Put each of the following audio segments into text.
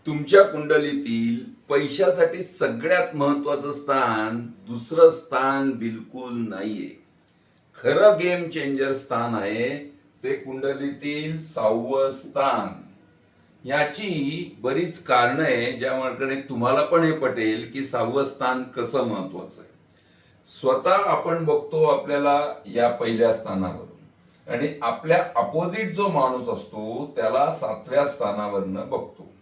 तुमच्या कुंडलीतील पैशासाठी सगळ्यात महत्वाचं स्थान दुसरं स्थान बिलकुल नाहीये. खरं गेम चेंजर स्थान आहे ते कुंडलीतील 6वं स्थान. याची बरीच कारणं आहे ज्यामुळे तुम्हाला पण हे पटेल की 6वं स्थान कसं महत्वाचं आहे. स्वतः आपण बघतो आपल्याला या पहिल्या स्थानावरून आणि आपल्या अपोजिट जो माणूस असतो त्याला 7व्या स्थानावरनं बघतो.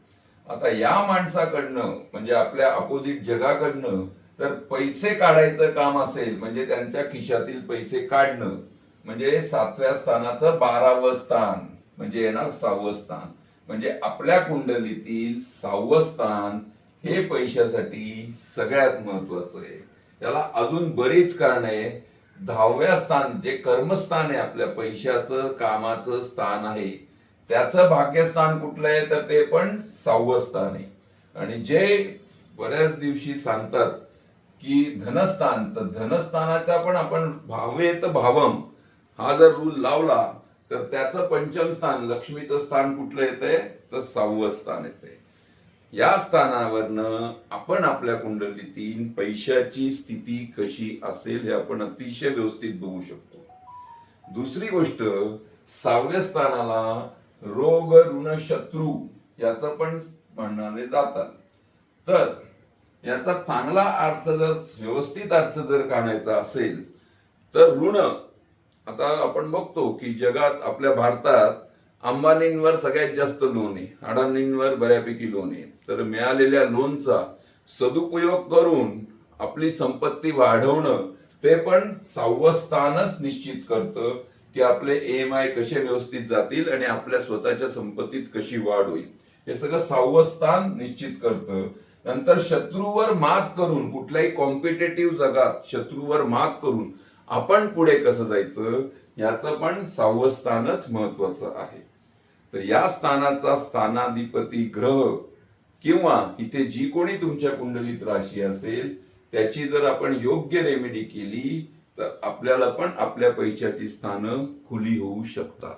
आता या माणसाकडनं म्हणजे आपल्या अपोजिट जगाकडनं तर पैसे काढायचं काम असेल म्हणजे त्यांच्या खिशातील पैसे काढणं म्हणजे 7व्या स्थानाचं 12वं स्थान म्हणजे येणार 6वं स्थान. म्हणजे आपल्या कुंडलीतील 6वं स्थान हे पैशासाठी सगळ्यात महत्वाचं आहे. याला अजून बरीच कारण आहे. 10व्या स्थान जे कर्मस्थान आहे आपल्या पैशाचं कामाचं स्थान आहे त्याचं भाग्यस्थान कुठलं आहे तर ते पण 6वं स्थान आहे. आणि जे बऱ्याच दिवशी सांगतात की धनस्थान तर धनस्थानाचा पण आपण भावेत भावम हा जर रूल लावला तर त्याचं पंचम स्थान लक्ष्मीचं स्थान कुठलं येतंय तर 6वं स्थान येतंय. या स्थानावरनं आपण आपल्या कुंडलीतील पैशाची स्थिती कशी असेल हे आपण अतिशय व्यवस्थित बघू शकतो. दुसरी गोष्ट 6व्या स्थानाला रोग ऋण शत्रू याचं पण म्हणणारे जातात. तर याचा चांगला अर्थ जर व्यवस्थित अर्थ जर काढायचा असेल तर ऋण आता आपण बघतो की जगात आपल्या भारतात अंबानींवर सगळ्यात जास्त लोन आहे, अडाणींवर बऱ्यापैकी लोन आहे. तर मिळालेल्या लोनचा सदुपयोग करून आपली संपत्ती वाढवणं ते पण 6वं स्थानच निश्चित करतं की आपले EMI कसे व्यवस्थित जातील आणि आपल्या स्वतःच्या संपत्तीत कशी वाढ होईल. हे सगळं 6वं स्थान निश्चित करतं. नंतर शत्रूवर मात करून कुठल्याही कॉम्पिटेटिव्ह जगात शत्रूवर मात करून आपण पुढे कसं जायचं याचं पण 6वं स्थानच महत्वाचं आहे. तर या स्थानाचा स्थानाधिपती ग्रह किंवा इथे जी कोणी तुमच्या कुंडलीत राशी असेल त्याची जर आपण योग्य रेमेडी केली तर आपल्याला पण आपल्या पैशाची स्थानं खुली होऊ शकतात.